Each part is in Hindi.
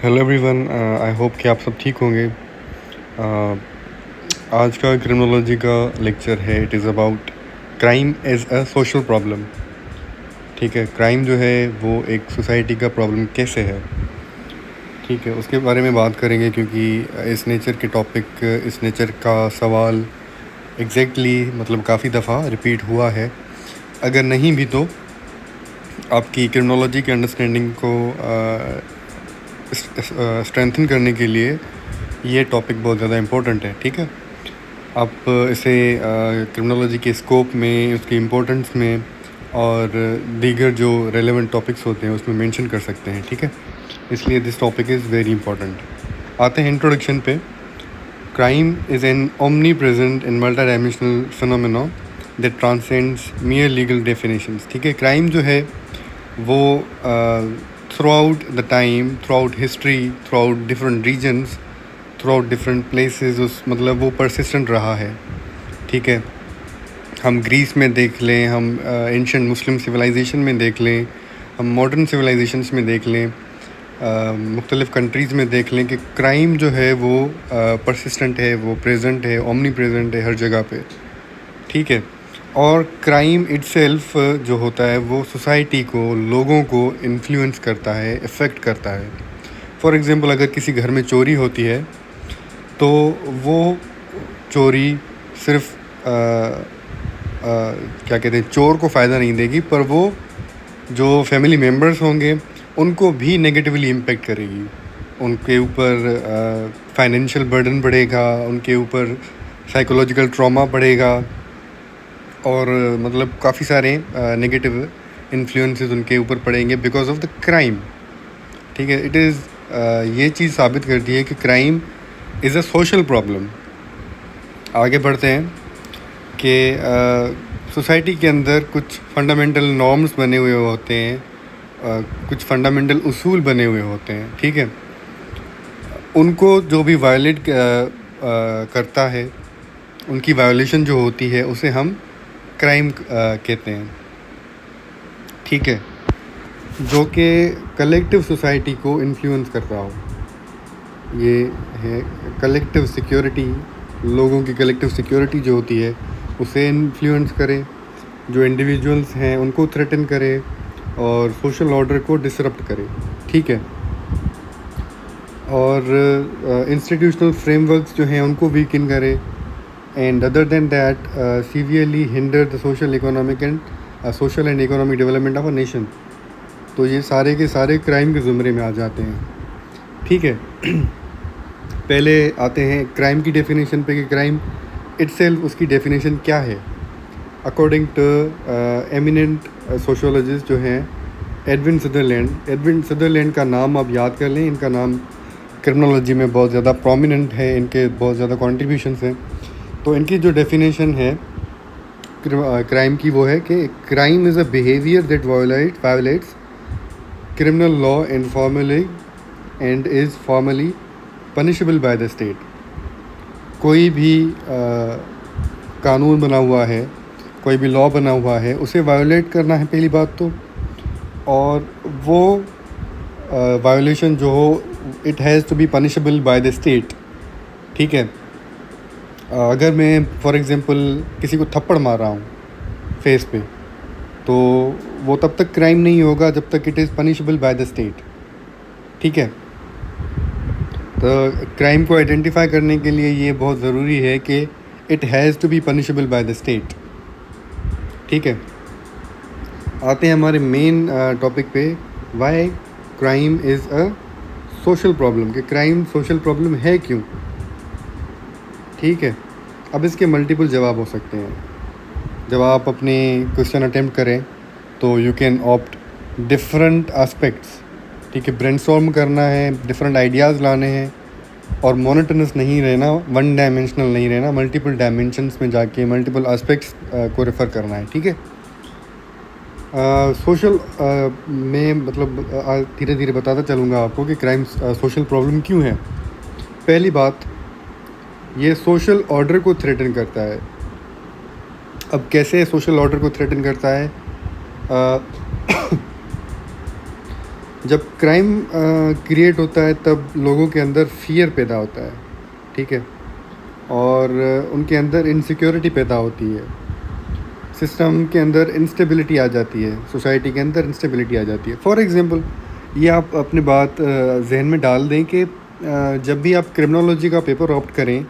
हेलो एवरीवन, आई होप कि आप सब ठीक होंगे। आज का क्रिमिनोलॉजी का लेक्चर है। It is about crime as a social problem. ठीक है, क्राइम जो है वो एक सोसाइटी का प्रॉब्लम कैसे है, ठीक है, उसके बारे में बात करेंगे। क्योंकि इस नेचर के टॉपिक, इस नेचर का सवाल मतलब काफ़ी दफ़ा रिपीट हुआ है। अगर नहीं भी तो आपकी क्रिमिनोलॉजी के अंडरस्टैंडिंग को स्ट्रेंथन करने के लिए ये टॉपिक बहुत ज़्यादा इम्पोर्टेंट है। ठीक है, आप इसे क्रिमिनोलॉजी के स्कोप में, उसकी इम्पोर्टेंस में और दीगर जो रेलेवेंट टॉपिक्स होते हैं उसमें मेंशन कर सकते हैं। ठीक है, इसलिए this topic is very important. आते हैं इंट्रोडक्शन पे। Crime is an omnipresent in multidimensional phenomena that transcends mere legal definitions. ठीक है, क्राइम जो है वो throughout the time, throughout history, throughout different reasons, throughout different places, उस मतलब वो परसिस्टेंट रहा है। ठीक है, हम ग्रीस में देख लें, हम एंशिएंट मुस्लिम सिविलाइजेशन में देख लें, हम मॉडर्न सिविलाइजेशंस में देख लें, मुख्तलिफ़ कंट्रीज़ में देख लें कि क्राइम जो है वो परसिस्टेंट है, वो प्रेजेंट है, ओमनी प्रेजेंट है हर जगह पे। ठीक है, और क्राइम इटसेल्फ जो होता है वो सोसाइटी को, लोगों को इन्फ्लुएंस करता है, इफ़ेक्ट करता है। फॉर एग्ज़ाम्पल, अगर किसी घर में चोरी होती है तो वो चोरी सिर्फ क्या कहते हैं, चोर को फ़ायदा नहीं देगी, पर वो जो फैमिली मेम्बर्स होंगे उनको भी नेगेटिवली इम्पेक्ट करेगी। उनके ऊपर फाइनेंशियल बर्डन बढ़ेगा, उनके ऊपर साइकोलॉजिकल ट्रॉमा बढ़ेगा और मतलब काफ़ी सारे नेगेटिव इन्फ्लुएंसेस उनके ऊपर पड़ेंगे बिकॉज ऑफ द क्राइम। ठीक है, इट इज़ ये चीज़ साबित करती है कि crime is a social problem. आगे बढ़ते हैं कि सोसाइटी के अंदर कुछ फंडामेंटल नॉर्म्स बने हुए होते हैं, कुछ फंडामेंटल उसूल बने हुए होते हैं। ठीक है, उनको जो भी वायलेट करता है, उनकी वायोलेशन जो होती है उसे हम क्राइम कहते हैं। ठीक है, जो कि कलेक्टिव सोसाइटी को इन्फ्लुएंस कर रहा हो। ये है कलेक्टिव सिक्योरिटी, लोगों की कलेक्टिव सिक्योरिटी जो होती है उसे इन्फ्लुएंस करे, जो इंडिविजुअल्स हैं उनको थ्रेटन करे और सोशल ऑर्डर को डिसरप्ट करे। ठीक है, और इंस्टीट्यूशनल फ्रेमवर्क्स जो हैं उनको वीकन करे and other than that severely hinder the social and economic development of a nation. तो ये सारे के सारे क्राइम के ज़ुमरे में आ जाते हैं। ठीक है, पहले आते हैं क्राइम की डेफिनेशन पे कि क्राइम इटसेल्फ, उसकी डेफिनेशन क्या है। अकॉर्डिंग टू एमिनेंट सोशोलॉजिस्ट जो हैं एडविन सदरलैंड का नाम आप याद कर लें। इनका नाम क्रिमिनोलॉजी में बहुत ज़्यादा प्रोमिनेंट है, इनके बहुत ज़्यादा कॉन्ट्रीब्यूशंस हैं। तो इनकी जो डेफिनेशन है क्राइम की वो है कि crime is a behaviour that violates criminal law informally and is formally punishable by the state। कोई भी कानून बना हुआ है, कोई भी लॉ बना हुआ है, उसे वायोलेट करना है पहली बात तो, और वो वायोलेशन जो हो it has to be punishable by the state. ठीक है, अगर मैं फॉर एग्ज़ाम्पल किसी को थप्पड़ मार रहा हूँ फेस पे, तो वो तब तक क्राइम नहीं होगा जब तक it is punishable by the state. ठीक है, तो क्राइम को आइडेंटिफाई करने के लिए ये बहुत ज़रूरी है कि it has to be punishable by the state. ठीक है, आते हैं हमारे मेन टॉपिक पे, why crime is a social problem, कि क्राइम सोशल प्रॉब्लम है क्यों। ठीक है, अब इसके मल्टीपल जवाब हो सकते हैं। जब आप अपने क्वेश्चन अटेम्प्ट करें तो you can opt different aspects. ठीक है, ब्रेनस्टॉर्म करना है, डिफरेंट आइडियाज़ लाने हैं और मोनोटोनस नहीं रहना, वन डायमेंशनल नहीं रहना, मल्टीपल डायमेंशंस में जाके मल्टीपल एस्पेक्ट्स को रेफ़र करना है। ठीक है, सोशल में मतलब धीरे धीरे बताता चलूँगा आपको कि क्राइम सोशल प्रॉब्लम क्यों है। पहली बात, ये सोशल ऑर्डर को थ्रेटन करता है। अब कैसे सोशल ऑर्डर को थ्रेटन करता है? जब क्राइम क्रिएट होता है तब लोगों के अंदर फ़ियर पैदा होता है, ठीक है? और उनके अंदर इनसिक्योरिटी पैदा होती है, सिस्टम के अंदर इंस्टेबिलिटी आ जाती है, सोसाइटी के अंदर इंस्टेबिलिटी आ जाती है। फॉर एग्ज़ाम्पल, ये आप अपनी बात जहन में डाल दें कि जब भी आप क्रिमिनोलॉजी का पेपर ऑप्ट करें,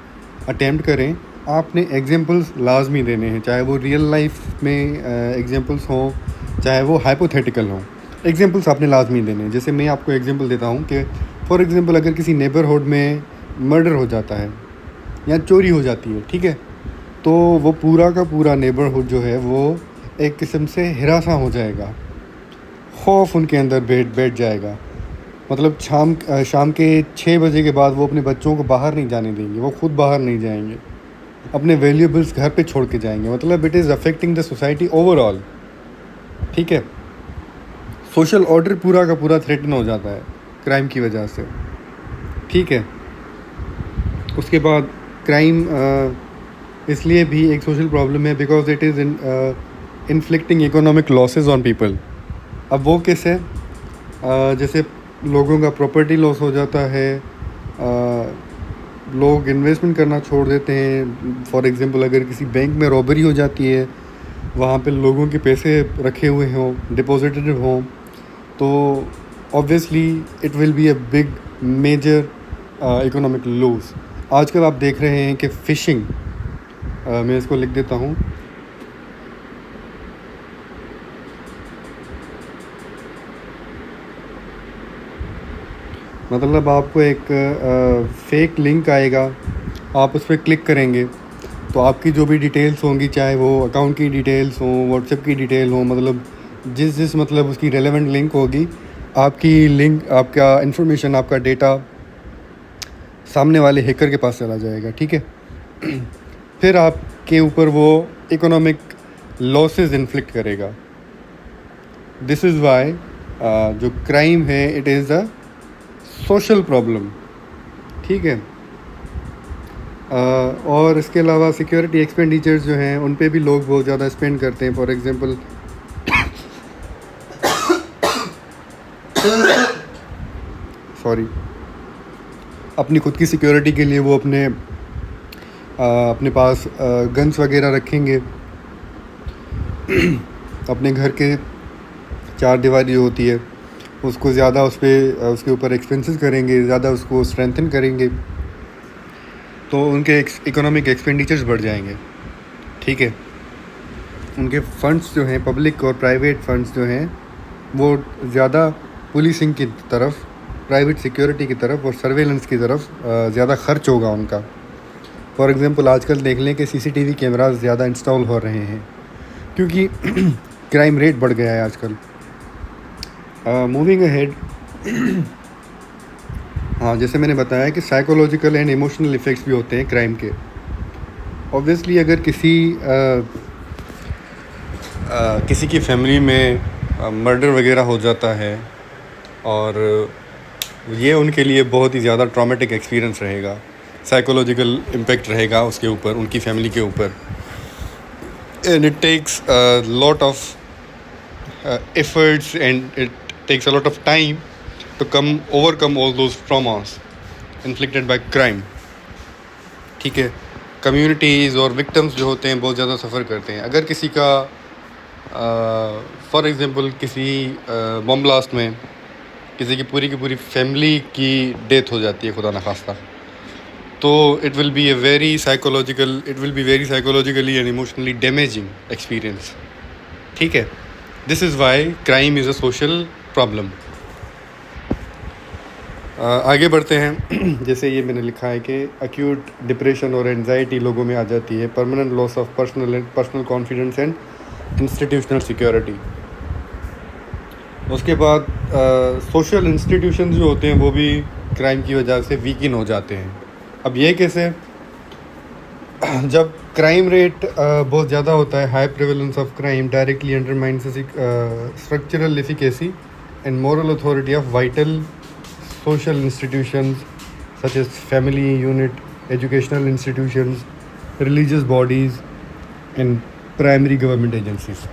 अटेम्प्ट करें, आपने एग्जांपल्स लाजमी देने हैं, चाहे वो रियल लाइफ में एग्जांपल्स हों, चाहे वो हाइपोथेटिकल हों। एग्जांपल्स आपने लाजमी देने हैं। जैसे मैं आपको एग्जांपल देता हूँ कि फॉर एग्जांपल अगर किसी नेबरहुड में मर्डर हो जाता है या चोरी हो जाती है, ठीक है, तो वो पूरा का पूरा नेबरहुड जो है वो एक किस्म से हिरासा हो जाएगा, खौफ उनके अंदर बैठ जाएगा। मतलब शाम के 6 बजे के बाद वो अपने बच्चों को बाहर नहीं जाने देंगे, वो खुद बाहर नहीं जाएंगे, अपने वैल्यूएबल्स घर पे छोड़ के जाएंगे। मतलब it is affecting the society overall, ठीक है। सोशल ऑर्डर पूरा का पूरा थ्रेटन हो जाता है क्राइम की वजह से, ठीक है। उसके बाद क्राइम इसलिए भी एक सोशल प्रॉब्लम है because it is inflicting economic losses on people. अब वो कैसे? जैसे लोगों का प्रॉपर्टी लॉस हो जाता है, लोग इन्वेस्टमेंट करना छोड़ देते हैं। फॉर एग्जांपल, अगर किसी बैंक में रॉबरी हो जाती है, वहाँ पे लोगों के पैसे रखे हुए हों, डिपॉजिटेड हों, तो obviously it will be a big major economic loss. आजकल आप देख रहे हैं कि फ़िशिंग, मैं इसको लिख देता हूँ, मतलब आपको एक फेक लिंक आएगा, आप उस पर क्लिक करेंगे तो आपकी जो भी डिटेल्स होंगी, चाहे वो अकाउंट की डिटेल्स हों, व्हाट्सएप की डिटेल हो, मतलब जिस मतलब उसकी रेलेवेंट लिंक होगी, आपकी लिंक, आपका इन्फॉर्मेशन, आपका डेटा सामने वाले हैकर के पास चला जाएगा, ठीक है। फिर आपके ऊपर वो इकोनॉमिक लॉसेस इन्फ्लिक्ट करेगा। दिस इज़ वाई जो क्राइम है it is a social problem, ठीक है। और इसके अलावा सिक्योरिटी एक्सपेंडिचर्स जो हैं उन पे भी लोग बहुत ज़्यादा स्पेंड करते हैं। फॉर एग्जांपल, सॉरी, अपनी खुद की सिक्योरिटी के लिए वो अपने पास गन्स वगैरह रखेंगे। अपने घर के चार दीवारी जो होती है उसको ज़्यादा उसके ऊपर एक्सपेंसेस करेंगे, ज़्यादा उसको स्ट्रेंथन करेंगे, तो उनके इकोनॉमिक एक्सपेंडिचर्स बढ़ जाएंगे, ठीक है। उनके फंड्स जो हैं, पब्लिक और प्राइवेट फंड्स जो हैं, वो ज़्यादा पुलिसिंग की तरफ, प्राइवेट सिक्योरिटी की तरफ और सर्वेलेंस की तरफ ज़्यादा खर्च होगा उनका। फॉर एग्जांपल, आजकल देख लें कि CCTV कैमरास ज़्यादा इंस्टॉल हो रहे हैं क्योंकि क्राइम रेट बढ़ गया है आजकल। मूविंग अहेड, हाँ, जैसे मैंने बताया कि साइकोलॉजिकल एंड इमोशनल इफ़ेक्ट्स भी होते हैं क्राइम के। ऑब्वियसली अगर किसी की फैमिली में मर्डर वगैरह हो जाता है और ये उनके लिए बहुत ही ज़्यादा ट्रॉमेटिक एक्सपीरियंस रहेगा, साइकोलॉजिकल इम्पेक्ट रहेगा उसके ऊपर, उनकी फैमिली के ऊपर। And it takes a lot of efforts and it takes a lot of time to overcome all those traumas inflicted by crime, ठीक है। कम्युनिटीज़ और विक्टिम्स जो होते हैं बहुत ज़्यादा सफ़र करते हैं। अगर किसी का फॉर एग्ज़ाम्पल किसी बम ब्लास्ट में किसी की पूरी फैमिली की डेथ हो जाती है, खुदा न खास्ता, तो it will be very psychologically and emotionally damaging experience, ठीक है। This is why crime is a social problem. आगे बढ़ते हैं। जैसे ये मैंने लिखा है कि एक्यूट डिप्रेशन और एंजाइटी लोगों में आ जाती है, permanent loss of personal confidence and institutional security. उसके बाद सोशल इंस्टीट्यूशन जो होते हैं वो भी क्राइम की वजह से वीकन हो जाते हैं। अब ये कैसे? जब क्राइम रेट बहुत ज़्यादा होता है, high prevalence of crime directly undermines structural efficacy and moral authority of vital social institutions such as family unit, educational institutions, religious bodies and primary government agencies.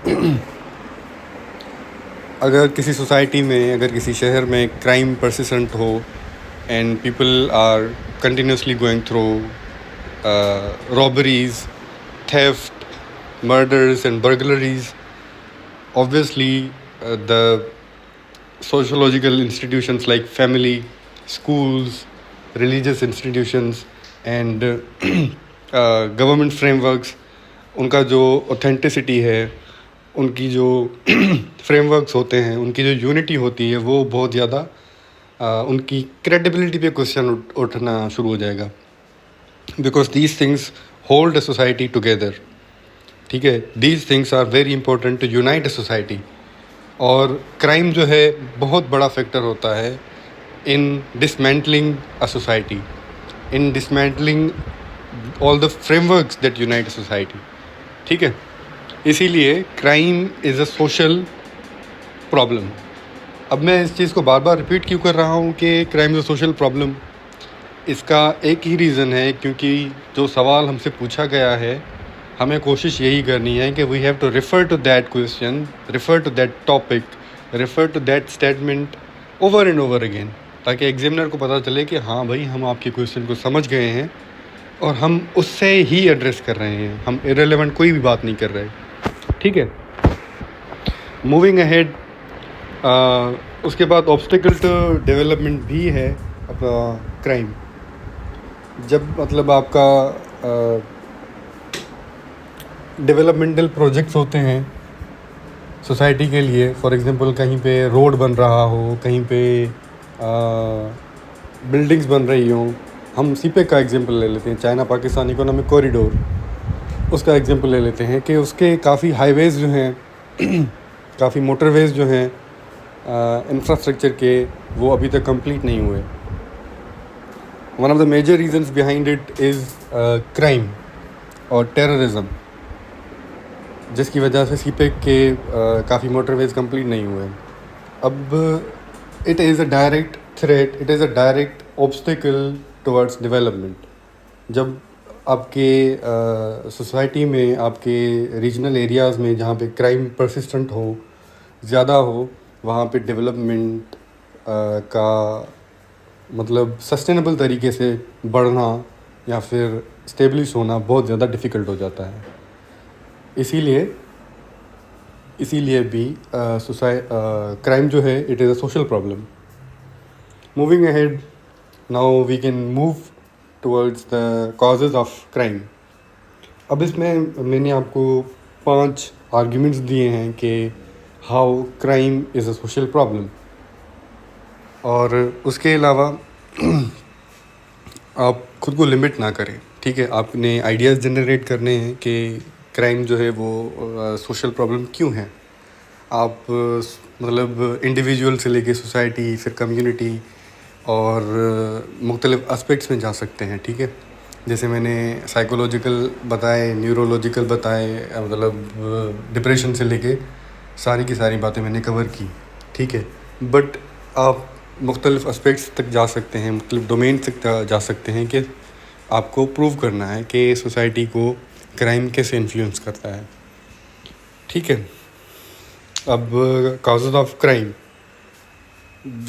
अगर किसी सोसाइटी में, अगर किसी शहर में क्राइम परसिस्टेंट हो and people are continuously going through robberies, theft, murders and burglaries, obviously the sociological institutions like family, schools, religious institutions and government frameworks, उनका जो ऑथेंटिसिटी है, उनकी जो फ्रेमवर्क्स होते हैं, उनकी जो यूनिटी होती है, वो बहुत ज़्यादा उनकी क्रेडिबिलिटी पे क्वेश्चन उठना शुरू हो जाएगा, because these things hold a society together. ठीक है, these things are very important to unite a society. और क्राइम जो है बहुत बड़ा फैक्टर होता है in dismantling a society, in dismantling all the frameworks that unite a society. ठीक है, इसीलिए crime is a social problem. अब मैं इस चीज़ को बार बार रिपीट क्यों कर रहा हूँ कि crime is a social problem? इसका एक ही रीज़न है, क्योंकि जो सवाल हमसे पूछा गया है, हमें कोशिश यही करनी है कि we have to refer to that question, refer to that topic, refer to that statement over and over again, ताकि एग्जामिनर को पता चले कि हाँ भाई, हम आपके क्वेश्चन को समझ गए हैं और हम उससे ही एड्रेस कर रहे हैं, हम इररिलेवेंट कोई भी बात नहीं कर रहे. ठीक है, मूविंग अहेड. उसके बाद ऑब्स्टिकल टू डेवलपमेंट भी है अपना क्राइम. जब मतलब आपका डेवलपमेंटल प्रोजेक्ट्स होते हैं सोसाइटी के लिए, फॉर एग्जांपल कहीं पे रोड बन रहा हो, कहीं पे बिल्डिंग्स बन रही हों. हम सीपेक का एग्जांपल ले लेते हैं, चाइना पाकिस्तान इकोनॉमिक कॉरिडोर, उसका एग्जांपल ले लेते हैं कि उसके काफ़ी हाईवेज़ जो हैं काफ़ी मोटरवेज़ जो हैं इंफ्रास्ट्रक्चर के, वो अभी तक कंप्लीट नहीं हुए. One of the major reasons behind it is crime और टेररिज्म, जिसकी वजह से सीपेक के काफ़ी मोटरवेज़ कंप्लीट नहीं हुए. अब it is a direct threat, it is a direct obstacle towards development. जब आपके सोसाइटी में, आपके रीजनल एरियाज़ में जहाँ पे क्राइम परसिस्टेंट हो, ज़्यादा हो, वहाँ पे डेवलपमेंट का मतलब सस्टेनेबल तरीके से बढ़ना या फिर स्टेब्लिश होना बहुत ज़्यादा डिफ़िकल्ट हो जाता है. इसीलिए भी क्राइम जो है, it is a social problem. Moving ahead, now we can move towards the causes of crime. अब इसमें मैंने आपको 5 आर्ग्यूमेंट्स दिए हैं कि how crime is a social problem. और उसके अलावा आप खुद को लिमिट ना करें. ठीक है, आपने आइडियाज़ जनरेट करने हैं कि क्राइम जो है वो सोशल प्रॉब्लम क्यों है. आप मतलब इंडिविजुअल से लेके सोसाइटी, फिर कम्युनिटी और मुख्तलिफ़ एस्पेक्ट्स में जा सकते हैं. ठीक है, जैसे मैंने साइकोलॉजिकल बताए, न्यूरोलॉजिकल बताए, मतलब डिप्रेशन से लेके सारी की सारी बातें मैंने कवर की. ठीक है, बट आप मुख्तलिफ़ एस्पेक्ट्स तक जा सकते हैं, मुख्तलिफ़ डोमेन तक जा सकते हैं कि आपको प्रूव करना है कि सोसाइटी को क्राइम कैसे इन्फ्लुएंस करता है. ठीक है, अब कॉजेज़ ऑफ क्राइम,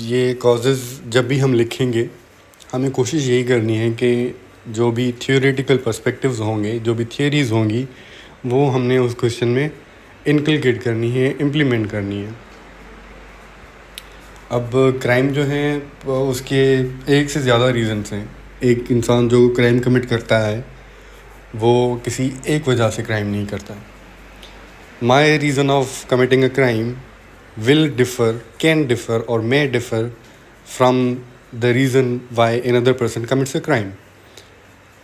ये कॉजेज़ जब भी हम लिखेंगे, हमें कोशिश यही करनी है कि जो भी थियोरेटिकल पर्सपेक्टिव्स होंगे, जो भी थियरीज़ होंगी, वो हमने उस क्वेश्चन में इनकलकेट करनी है, इम्प्लीमेंट करनी है. अब क्राइम जो है उसके एक से ज़्यादा रीज़न्स हैं. एक इंसान जो क्राइम कमिट करता है, वो किसी एक वजह से क्राइम नहीं करता. My reason of committing a crime will differ, can differ or may differ from the reason why another person commits a crime.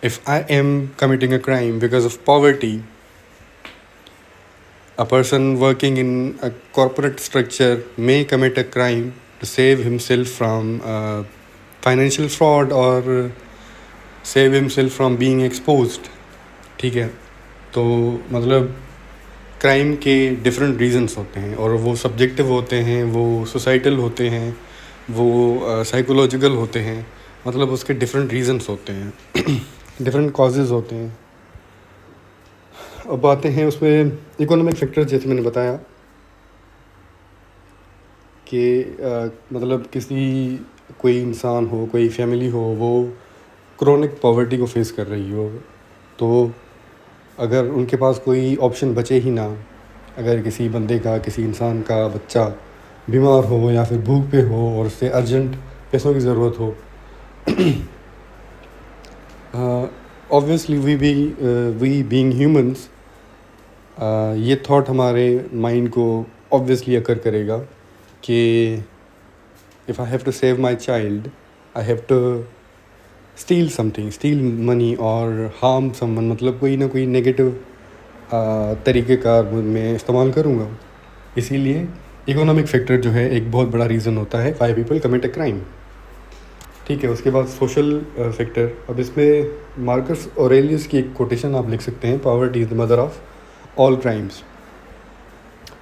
If I am committing a crime because of poverty, a person working in a corporate structure may commit a crime to save himself from financial fraud or save himself from being exposed. ठीक है, तो मतलब क्राइम के डिफरेंट रीजंस होते हैं और वो सब्जेक्टिव होते हैं, वो सोसाइटल होते हैं, वो साइकोलॉजिकल होते हैं. मतलब उसके डिफरेंट रीजंस होते हैं, डिफरेंट कॉजेज़ होते हैं. अब आते हैं उसमें इकोनॉमिक फैक्टर, जैसे मैंने बताया कि मतलब कोई इंसान हो, कोई फैमिली हो, वो क्रोनिक पॉवर्टी को फेस कर रही हो, तो अगर उनके पास कोई ऑप्शन बचे ही ना, अगर किसी इंसान का बच्चा बीमार हो या फिर भूख पे हो और उससे अर्जेंट पैसों की ज़रूरत हो, ऑब्वियसली वी बीइंग ह्यूमंस, ये थॉट हमारे माइंड को ऑब्वियसली अकर करेगा कि if I have to save my child, I have to steal money और हार्म समवन, मतलब कोई ना कोई नेगेटिव तरीक़ेकार मैं इस्तेमाल करूँगा। इसीलिए इकोनॉमिक फैक्टर जो है एक बहुत बड़ा रीज़न होता है Y people commit a crime. ठीक है, उसके बाद सोशल फैक्टर। अब इसमें मार्कस ऑरेलियस की एक कोटेशन आप लिख सकते हैं, poverty is the mother of all crimes.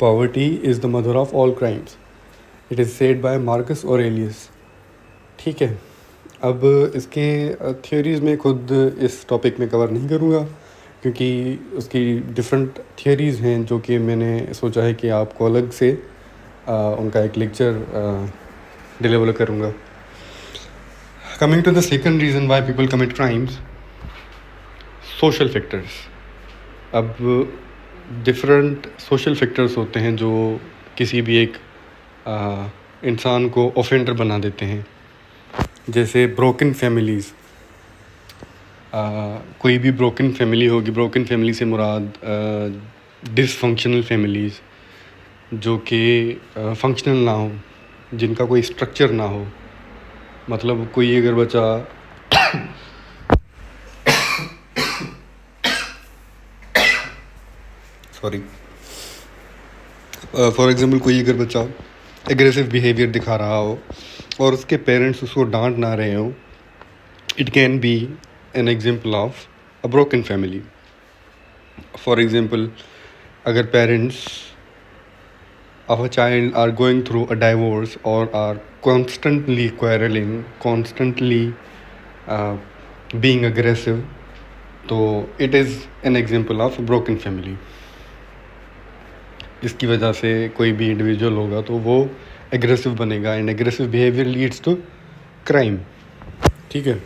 Poverty is the mother of all crimes, it is said bye Marcus Aurelius. ठीक है, अब इसके थ्योरीज़ में खुद इस टॉपिक में कवर नहीं करूँगा, क्योंकि उसकी डिफरेंट थियरीज़ हैं जो कि मैंने सोचा है कि आपको अलग से उनका एक लेक्चर डिलीवर करूँगा। Coming to the second reason why people commit crimes, social factors. अब डिफरेंट सोशल फैक्टर्स होते हैं जो किसी भी एक इंसान को ऑफेंडर बना देते हैं। जैसे ब्रोकन फैमिलीज़, कोई भी ब्रोकन फैमिली होगी, ब्रोकन फैमिली से मुराद डिसफंक्शनल फैमिलीज़, जो कि फंक्शनल ना हो, जिनका कोई स्ट्रक्चर ना हो। मतलब कोई अगर बच्चा सॉरी फॉर एग्ज़ाम्पल कोई अगर बच्चा एग्रेसिव बिहेवियर दिखा रहा हो और उसके पेरेंट्स उसको डांट ना रहे हो, it can be an example of a broken family. For example, अगर parents of a child are going through a divorce or are constantly quarreling, constantly being aggressive, तो it is an example of a broken family। इसकी वजह से कोई भी इंडिविजुअल होगा तो वो एग्रेसिव बनेगा, and aggressive behaviour leads to crime. ठीक है,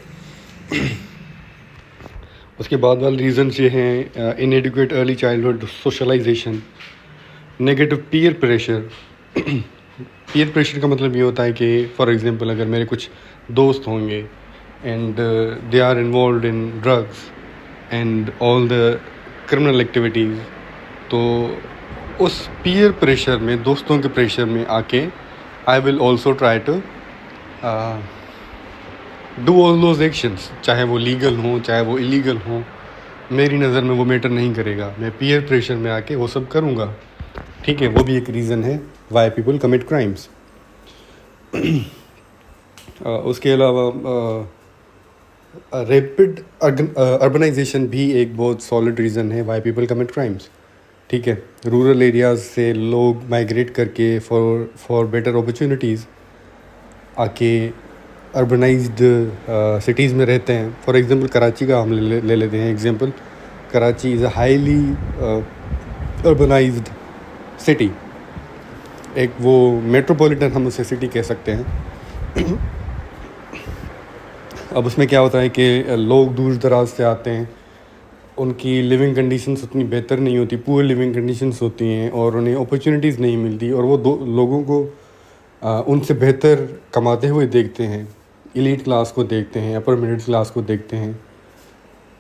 उसके बाद वाले रीजंस ये हैं, inadequate early childhood socialisation, negative peer pressure. Peer pressure का मतलब ये होता है कि फॉर एग्ज़ाम्पल अगर मेरे कुछ दोस्त होंगे and they are involved in drugs and all the criminal activities, तो उस पीयर प्रेशर में, दोस्तों के प्रेशर में आके I will also try to do all those actions, चाहे वो लीगल हों चाहे वो इलीगल हों, मेरी नज़र में वो मैटर नहीं करेगा, मैं पीयर प्रेशर में आके वो सब करूँगा। ठीक है, वो भी एक रीज़न है वाई पीपल कमिट क्राइम्स। उसके अलावा रैपिड अर्बनाइजेशन भी एक बहुत सॉलिड रीज़न है वाई पीपल कमिट क्राइम्स। ठीक है, रूरल एरियाज़ से लोग माइग्रेट करके फॉर बेटर अपॉर्चुनिटीज़ आके अर्बनाइज्ड सिटीज़ में रहते हैं। फॉर एग्ज़ाम्पल कराची का हम ले लेते हैं example. Karachi is a highly urbanised city, एक वो मेट्रोपॉलिटन हम उसे सिटी कह सकते हैं। अब उसमें क्या होता है कि लोग दूर दराज से आते हैं, उनकी लिविंग कंडीशंस उतनी बेहतर नहीं होती, पुअर लिविंग कंडीशंस होती हैं और उन्हें अपॉर्चुनिटीज़ नहीं मिलती, और वो लोगों को उनसे बेहतर कमाते हुए देखते हैं, एलीट क्लास को देखते हैं, अपर मिडिल क्लास को देखते हैं।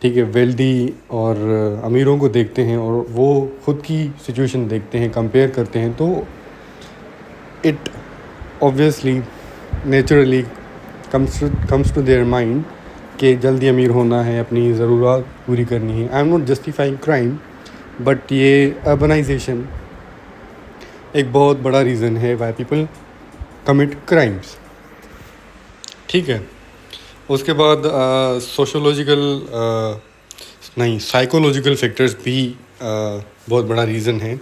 ठीक है, वेल्दी और अमीरों को देखते हैं और वो ख़ुद की सिचुएशन देखते हैं, कंपेयर करते हैं, तो it obviously naturally comes to their mind कि जल्दी अमीर होना है, अपनी ज़रूरत पूरी करनी है। I am not justifying crime, but ये अर्बनाइजेशन एक बहुत बड़ा रीज़न है वाई पीपल कमिट क्राइम्स। ठीक है, उसके बाद साइकोलॉजिकल फैक्टर्स भी बहुत बड़ा रीज़न है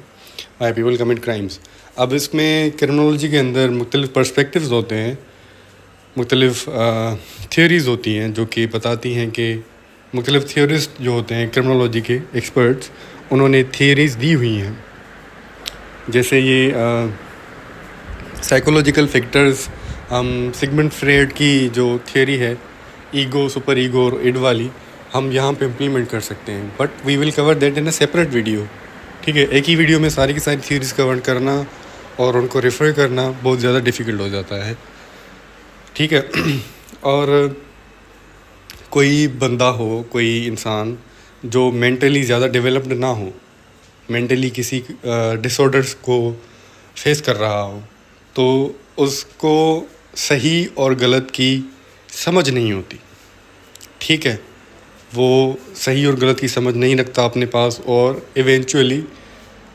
वाई पीपल कमिट क्राइम्स। अब इसमें क्रिमिनोलॉजी के अंदर मुख्तलिफ़ पर्सपेक्टिव्स होते हैं, मुख्तलिफ़ थियोरीज़ होती हैं जो कि बताती हैं कि मुख्तलिफ़ थियोरिस्ट जो होते हैं क्रिमिनोलॉजी के एक्सपर्ट्स, उन्होंने थियोरीज़ दी हुई हैं। जैसे ये साइकोलॉजिकल फैक्टर्स हम सिगमंड फ्रेड की जो थियरी है ईगो, सुपर ईगो और इड वाली, हम यहाँ पे इम्प्लीमेंट कर सकते हैं, but we will cover that in a separate video. ठीक है, एक ही वीडियो में सारी की सारी थियरीज कवर करना और उनको रेफ़र करना बहुत ज़्यादा डिफ़िकल्ट हो जाता है। ठीक है और कोई बंदा हो, कोई इंसान जो मेंटली ज़्यादा डेवलप्ड ना हो, मेंटली किसी डिसऑर्डर्स को फेस कर रहा हो, तो उसको सही और गलत की समझ नहीं होती। ठीक है, वो सही और गलत की समझ नहीं रखता अपने पास और इवेंचुअली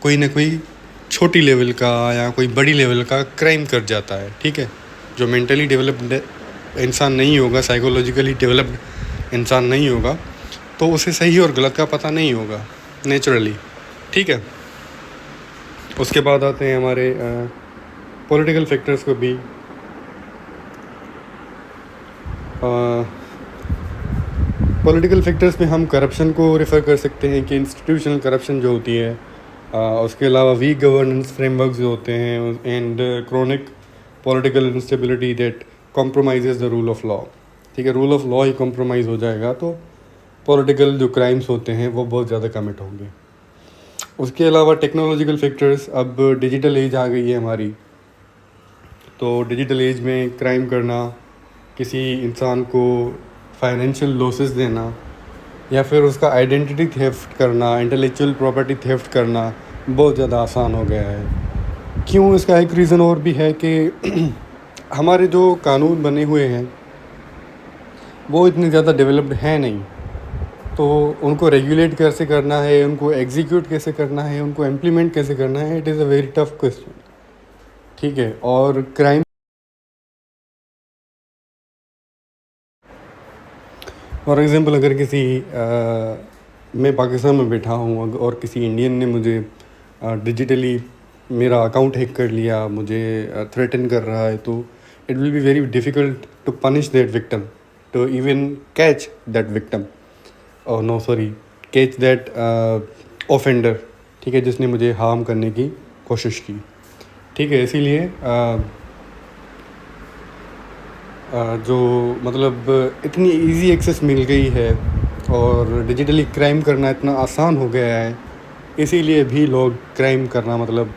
कोई ना कोई छोटी लेवल का या कोई बड़ी लेवल का क्राइम कर जाता है। ठीक है, जो मेंटली डेवलप्ड इंसान नहीं होगा, साइकोलॉजिकली डेवलप्ड इंसान नहीं होगा, तो उसे सही और गलत का पता नहीं होगा नेचुरली। ठीक है, उसके बाद आते हैं हमारे पॉलिटिकल फैक्टर्स को भी। पॉलिटिकल फैक्टर्स में हम करप्शन को रेफ़र कर सकते हैं कि इंस्टीट्यूशनल करप्शन जो होती है, उसके अलावा वीक गवर्नेंस फ्रेमवर्क जो होते हैं, and chronic political instability that compromises the rule of law. ठीक है, rule of law he compromise हो जाएगा तो पॉलिटिकल जो क्राइम्स होते हैं वो बहुत ज़्यादा कमिट होंगे। उसके अलावा टेक्नोलॉजिकल फैक्टर्स, अब डिजिटल एज आ गई है हमारी, तो डिजिटल एज में क्राइम करना, किसी इंसान को फाइनेंशियल लॉसेस देना या फिर उसका आइडेंटिटी थेफ्ट करना, इंटेलेक्चुअल प्रॉपर्टी थेफ्ट करना बहुत ज़्यादा आसान हो गया है। क्यों? इसका एक रीज़न और भी है कि हमारे जो कानून बने हुए हैं वो इतने ज़्यादा डेवलप्ड हैं नहीं, तो उनको रेगुलेट कैसे करना है, उनको एग्जीक्यूट कैसे करना है, उनको इम्प्लीमेंट कैसे करना है, it is a very tough question. ठीक है, और क्राइम फॉर एग्ज़ाम्पल अगर किसी मैं पाकिस्तान में बैठा हूँ और किसी इंडियन ने मुझे डिजिटली मेरा अकाउंट हैक कर लिया, मुझे थ्रेटन कर रहा है, तो it will be very difficult to punish that victim, to even catch that victim, और no sorry catch that offender. ठीक है, जिसने मुझे हार्म करने की कोशिश की। ठीक है, इसीलिए जो मतलब इतनी इजी एक्सेस मिल गई है और डिजिटली क्राइम करना इतना आसान हो गया है, इसीलिए भी लोग क्राइम करना मतलब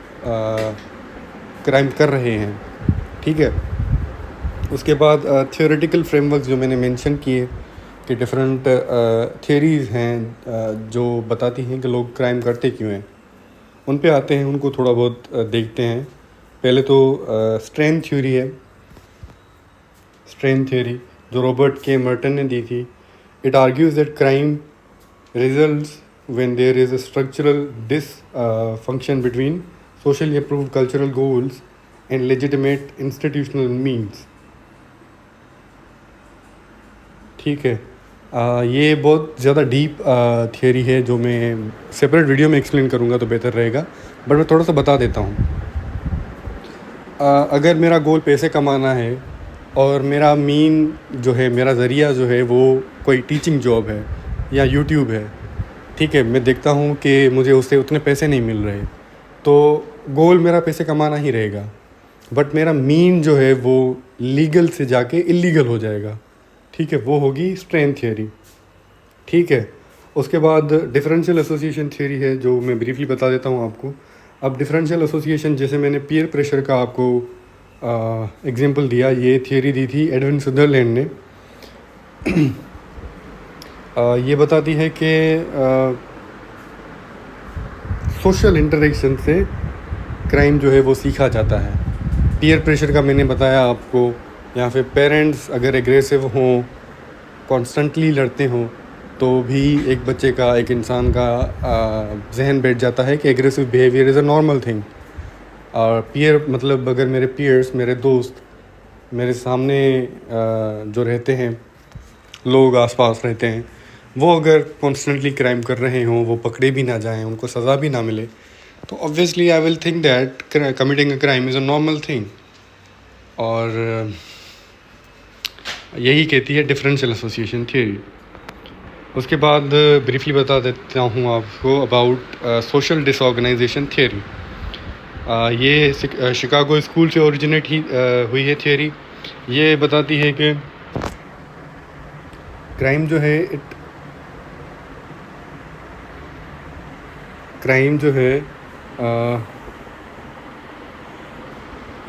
क्राइम कर रहे हैं। ठीक है, उसके बाद थियोरेटिकल फ्रेमवर्क जो मैंने मेंशन किए कि डिफरेंट थियरीज़ हैं जो बताती हैं कि लोग क्राइम करते क्यों हैं, उन पे आते हैं, उनको थोड़ा बहुत देखते हैं। पहले तो स्ट्रेन थ्योरी है, स्ट्रेन थ्योरी जो रॉबर्ट के मर्टन ने दी थी। It argues that crime results when there is a structural dysfunction between socially approved cultural goals and legitimate institutional means. ठीक है, ये बहुत ज़्यादा डीप थियरी है जो मैं सेपरेट वीडियो में एक्सप्लेन करूँगा तो बेहतर रहेगा, बट मैं थोड़ा सा बता देता हूँ। अगर मेरा गोल पैसे कमाना है और मेरा मीन जो है, मेरा ज़रिया जो है वो कोई टीचिंग जॉब है या यूट्यूब है, ठीक है, मैं देखता हूँ कि मुझे उससे उतने पैसे नहीं मिल रहे, तो गोल मेरा पैसे कमाना ही रहेगा, बट मेरा मीन जो है वो लीगल से जाके इलीगल हो जाएगा। ठीक है, वो होगी स्ट्रेन थियरी। ठीक है, उसके बाद डिफरेंशियल एसोसिएशन थियरी है जो मैं ब्रीफली बता देता हूँ आपको। अब डिफरेंशियल एसोसिएशन, जैसे मैंने पीयर प्रेशर का आपको एग्जांपल दिया, ये थियरी दी थी एडविन सदरलैंड ने। ये बताती है कि सोशल इंटरेक्शन से क्राइम जो है वो सीखा जाता है। पीयर प्रेशर का मैंने बताया आपको, या फिर पेरेंट्स अगर एग्रेसिव हों, कॉन्स्टेंटली लड़ते हों, तो भी एक बच्चे का, एक इंसान का जहन बैठ जाता है कि aggressive behaviour is a normal thing. और पीयर मतलब अगर मेरे पीयर्स, मेरे दोस्त, मेरे सामने जो रहते हैं, लोग आसपास रहते हैं, वो अगर कॉन्स्टेंटली क्राइम कर रहे हों, वो पकड़े भी ना जाएं, उनको सज़ा भी ना मिले, तो obviously I will think that committing a crime is a normal thing. और यही कहती है डिफरेंशियल एसोसिएशन थ्योरी। उसके बाद ब्रीफली बता देता हूँ आपको अबाउट सोशल डिसऑर्गेनाइजेशन थ्योरी। ये शिकागो स्कूल से ओरिजिनेट हुई है थियोरी। ये बताती है कि क्राइम जो है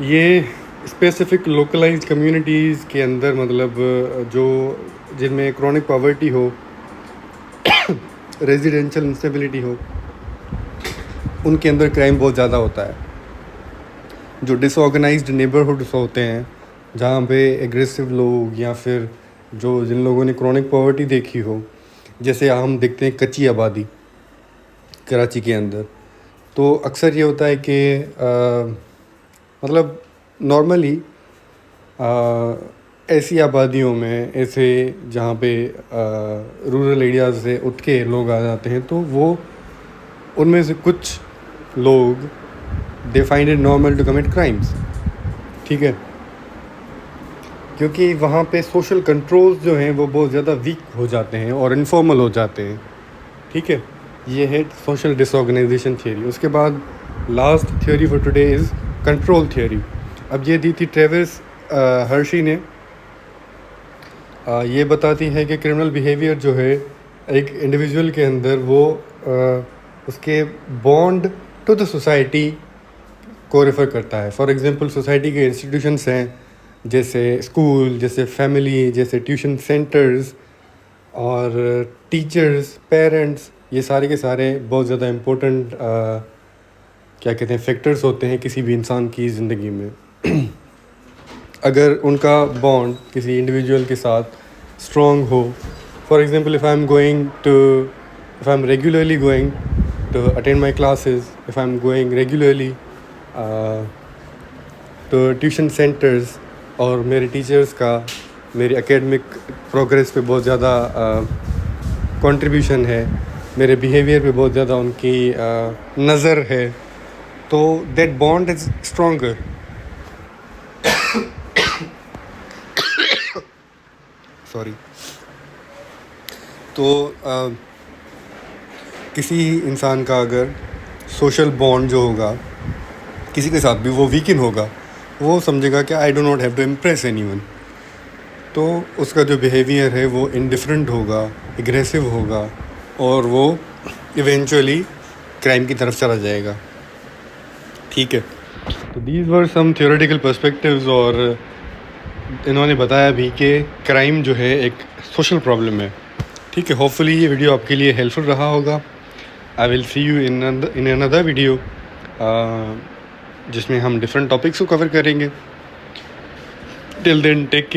ये स्पेसिफिक लोकलाइज्ड कम्युनिटीज़ के अंदर, मतलब जो जिनमें क्रॉनिक पॉवर्टी हो, रेजिडेंशियल इंस्टेबिलिटी हो, उनके अंदर क्राइम बहुत ज़्यादा होता है। जो डिसऑर्गेनाइज्ड नेबरहुड्स होते हैं, जहाँ पे एग्रेसिव लोग या फिर जिन लोगों ने क्रॉनिक पॉवर्टी देखी हो, जैसे हम देखते हैं कच्ची आबादी कराची के अंदर, तो अक्सर ये होता है कि मतलब नॉर्मली ऐसी आबादियों में, ऐसे जहाँ पे रूरल एरियाज़ से उठ के लोग आ जाते हैं, तो वो उनमें से कुछ लोग they find it normal to commit crimes. ठीक है, क्योंकि वहाँ पे सोशल कंट्रोल्स जो हैं वो बहुत ज़्यादा वीक हो जाते हैं और इनफॉर्मल हो जाते हैं। ठीक है, ये है सोशल डिसऑर्गेनाइजेशन थियोरी। उसके बाद last theory for today is control theory. अब ये दी थी ट्रेविस हर्शी ने। ये बताती है कि क्रिमिनल बिहेवियर जो है एक इंडिविजुअल के अंदर, वो उसके बॉन्ड टू द सोसाइटी को रेफ़र करता है। फॉर एग्ज़ाम्पल, सोसाइटी के इंस्टीट्यूशंस हैं, जैसे स्कूल, जैसे फैमिली, जैसे ट्यूशन सेंटर्स और टीचर्स, पेरेंट्स, ये सारे के सारे बहुत ज़्यादा इम्पोर्टेंट क्या कहते हैं फैक्टर्स होते हैं किसी भी इंसान की ज़िंदगी में। अगर उनका बॉन्ड किसी इंडिविजुअल के साथ स्ट्रॉन्ग हो, for example, if I am regularly going to attend my classes, if I am going regularly to tuition centres, और मेरे टीचर्स का मेरी एकेडमिक प्रोग्रेस पे बहुत ज़्यादा कंट्रीब्यूशन है, मेरे बिहेवियर पे बहुत ज़्यादा उनकी नज़र है, तो that bond is stronger. Sorry. तो किसी इंसान का अगर सोशल बॉन्ड जो होगा किसी के साथ भी, वो वीकन होगा, वो समझेगा कि I do not have to impress anyone, तो उसका जो बिहेवियर है वो इंडिफरेंट होगा, एग्रेसिव होगा, और वो इवेंचुअली क्राइम की तरफ चला जाएगा। ठीक है, तो these were some theoretical perspectives, और इन्होंने बताया भी कि क्राइम जो है एक सोशल प्रॉब्लम है। ठीक है, होपफुली ये वीडियो आपके लिए हेल्पफुल रहा होगा। I will see you in another video, जिसमें हम डिफरेंट टॉपिक्स को कवर करेंगे। Till then take care.